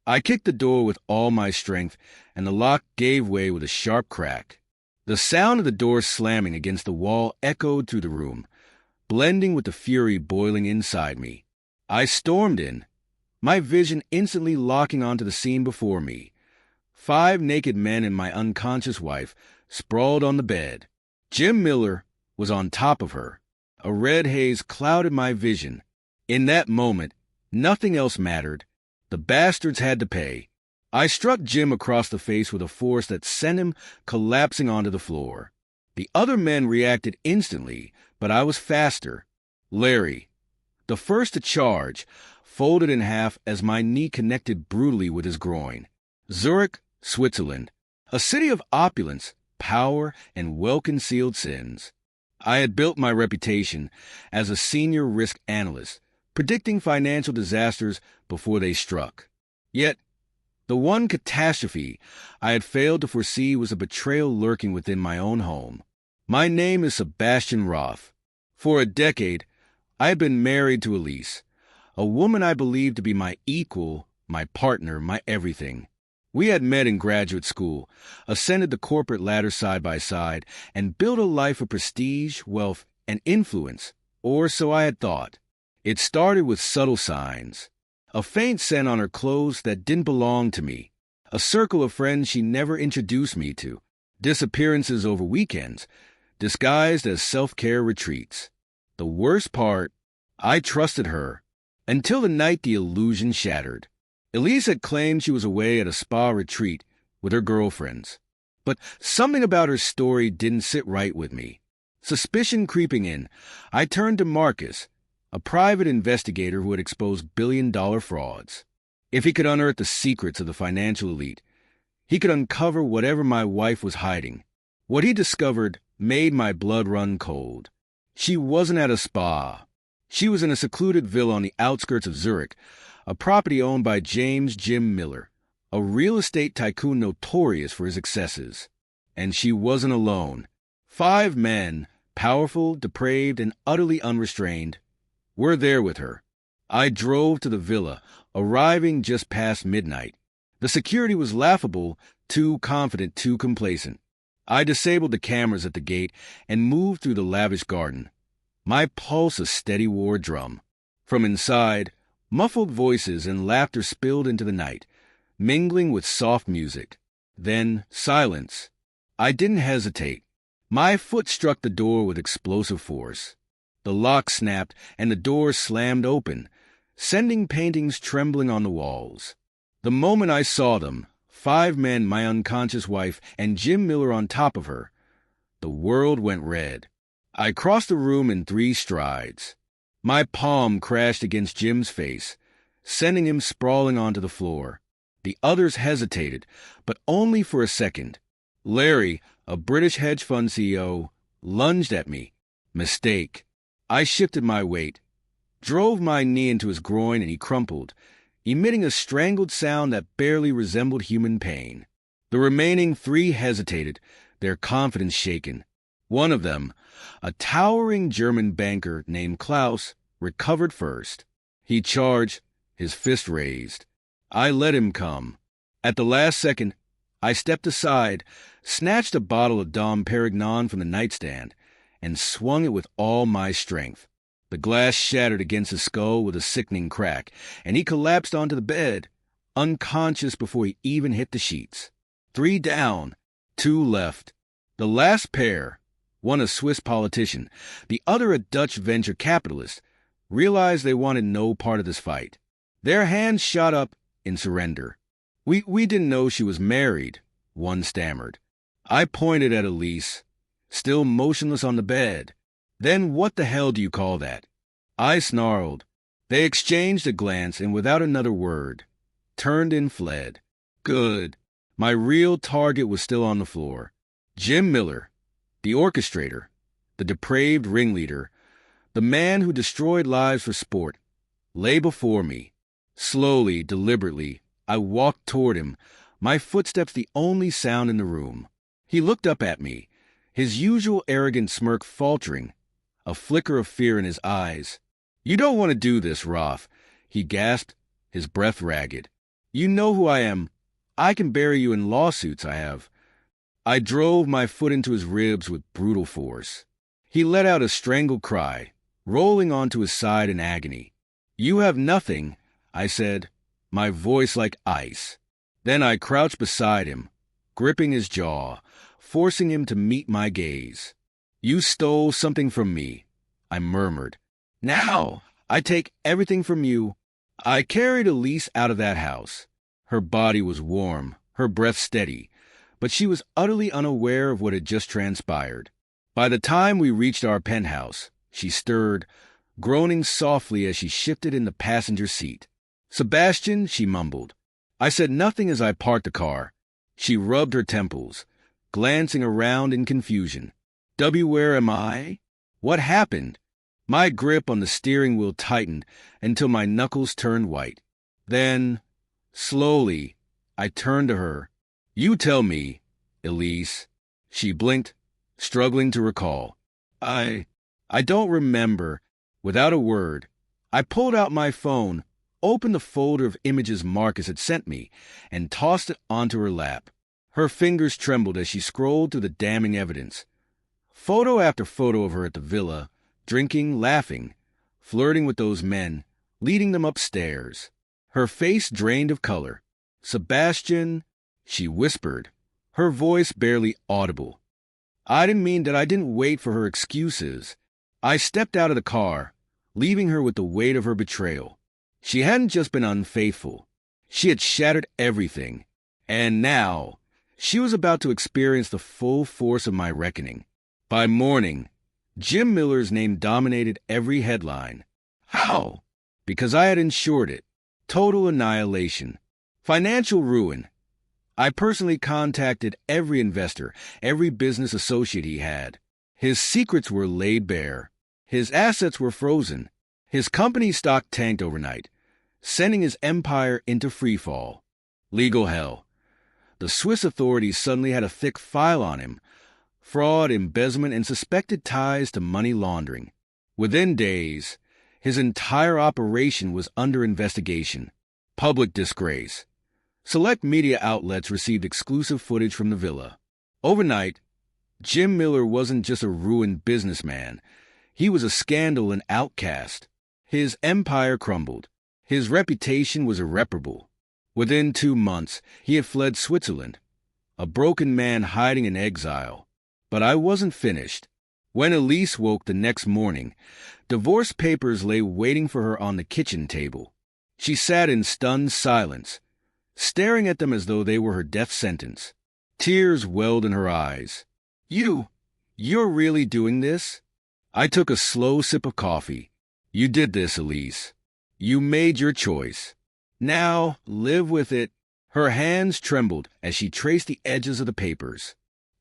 I kicked the door with all my strength, and the lock gave way with a sharp crack. The sound of the door slamming against the wall echoed through the room, blending with the fury boiling inside me. I stormed in, my vision instantly locking onto the scene before me. 5 naked men and my unconscious wife sprawled on the bed. Jim Miller was on top of her. A red haze clouded my vision. In that moment, nothing else mattered. The bastards had to pay. I struck Jim across the face with a force that sent him collapsing onto the floor. The other men reacted instantly, but I was faster. Larry, the first to charge, folded in half as my knee connected brutally with his groin. Zurich, Switzerland, a city of opulence, power, and well-concealed sins. I had built my reputation as a senior risk analyst, predicting financial disasters before they struck. Yet, the one catastrophe I had failed to foresee was a betrayal lurking within my own home. My name is Sebastian Roth. For a decade, I had been married to Elise, a woman I believed to be my equal, my partner, my everything. We had met in graduate school, ascended the corporate ladder side by side, and built a life of prestige, wealth, and influence, or so I had thought. It started with subtle signs. A faint scent on her clothes that didn't belong to me. A circle of friends she never introduced me to. Disappearances over weekends, disguised as self-care retreats. The worst part, I trusted her, until the night the illusion shattered. Elise had claimed she was away at a spa retreat with her girlfriends. But something about her story didn't sit right with me. Suspicion creeping in, I turned to Marcus, a private investigator who had exposed billion-dollar frauds. If he could unearth the secrets of the financial elite, he could uncover whatever my wife was hiding. What he discovered made my blood run cold. She wasn't at a spa. She was in a secluded villa on the outskirts of Zurich, a property owned by James Jim Miller, a real estate tycoon notorious for his excesses. And she wasn't alone. 5 men, powerful, depraved, and utterly unrestrained, were there with her. I drove to the villa, arriving just past midnight. The security was laughable, too confident, too complacent. I disabled the cameras at the gate and moved through the lavish garden, my pulse a steady war drum. From inside, muffled voices and laughter spilled into the night, mingling with soft music. Then silence. I didn't hesitate. My foot struck the door with explosive force. The lock snapped and the door slammed open, sending paintings trembling on the walls. The moment I saw them, 5 men, my unconscious wife, and Jim Miller on top of her, the world went red. I crossed the room in 3 strides. My palm crashed against Jim's face, sending him sprawling onto the floor. The others hesitated, but only for a second. Larry, a British hedge fund CEO, lunged at me. Mistake. I shifted my weight, drove my knee into his groin, and he crumpled, emitting a strangled sound that barely resembled human pain. The remaining 3 hesitated, their confidence shaken. One of them, a towering German banker named Klaus, recovered first. He charged, his fist raised. I let him come. At the last second, I stepped aside, snatched a bottle of Dom Perignon from the nightstand, and swung it with all my strength. The glass shattered against his skull with a sickening crack, and he collapsed onto the bed, unconscious before he even hit the sheets. 3 down, 2 left. The last pair, one a Swiss politician, the other a Dutch venture capitalist, realized they wanted no part of this fight. Their hands shot up in surrender. We didn't know she was married, one stammered. I pointed at Elise, still motionless on the bed. Then what the hell do you call that? I snarled. They exchanged a glance and without another word, turned and fled. Good. My real target was still on the floor. Jim Miller, the orchestrator, the depraved ringleader, the man who destroyed lives for sport, lay before me. Slowly, deliberately, I walked toward him, my footsteps the only sound in the room. He looked up at me, his usual arrogant smirk faltering, a flicker of fear in his eyes. "You don't want to do this, Roth," he gasped, his breath ragged. You know who I am. I can bury you in lawsuits, I have. I drove my foot into his ribs with brutal force. He let out a strangled cry, rolling onto his side in agony. You have nothing, I said, my voice like ice. Then I crouched beside him, gripping his jaw, forcing him to meet my gaze. You stole something from me, I murmured. Now I take everything from you. I carried Elise out of that house. Her body was warm, her breath steady, but she was utterly unaware of what had just transpired. By the time we reached our penthouse, she stirred, groaning softly as she shifted in the passenger seat. Sebastian, she mumbled. I said nothing as I parked the car. She rubbed her temples, glancing around in confusion. Where am I? What happened? My grip on the steering wheel tightened until my knuckles turned white. Then, slowly, I turned to her. You tell me, Elise. She blinked, struggling to recall. I don't remember. Without a word, I pulled out my phone, opened the folder of images Marcus had sent me, and tossed it onto her lap. Her fingers trembled as she scrolled through the damning evidence. Photo after photo of her at the villa, drinking, laughing, flirting with those men, leading them upstairs. Her face drained of color. Sebastian, she whispered, her voice barely audible. I didn't mean that I didn't wait for her excuses. I stepped out of the car, leaving her with the weight of her betrayal. She hadn't just been unfaithful. She had shattered everything. And now, she was about to experience the full force of my reckoning. By morning, Jim Miller's name dominated every headline. How? Because I had insured it. Total annihilation. Financial ruin. I personally contacted every investor, every business associate he had. His secrets were laid bare. His assets were frozen. His company's stock tanked overnight, sending his empire into freefall. Legal hell. The Swiss authorities suddenly had a thick file on him. Fraud, embezzlement, and suspected ties to money laundering. Within days, his entire operation was under investigation. Public disgrace. Select media outlets received exclusive footage from the villa. Overnight, Jim Miller wasn't just a ruined businessman. He was a scandal and outcast. His empire crumbled. His reputation was irreparable. Within 2 months, he had fled Switzerland, a broken man hiding in exile. But I wasn't finished. When Elise woke the next morning, divorce papers lay waiting for her on the kitchen table. She sat in stunned silence, staring at them as though they were her death sentence. Tears welled in her eyes. You're really doing this? I took a slow sip of coffee. You did this, Elise. You made your choice. Now, live with it. Her hands trembled as she traced the edges of the papers.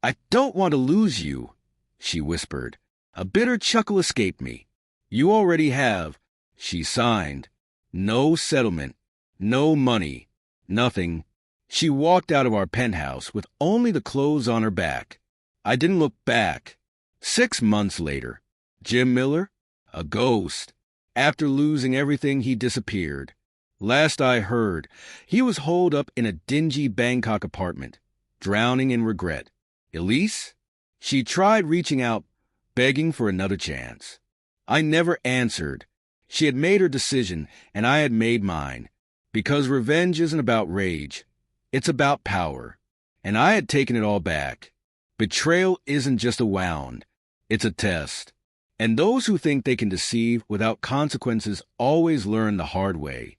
I don't want to lose you, she whispered. A bitter chuckle escaped me. You already have, she signed. No settlement, no money, nothing. She walked out of our penthouse with only the clothes on her back. I didn't look back. 6 months later, Jim Miller, a ghost. After losing everything, he disappeared. Last I heard, he was holed up in a dingy Bangkok apartment, drowning in regret. Elise? She tried reaching out, begging for another chance. I never answered. She had made her decision, and I had made mine. Because revenge isn't about rage. It's about power. And I had taken it all back. Betrayal isn't just a wound. It's a test. And those who think they can deceive without consequences always learn the hard way.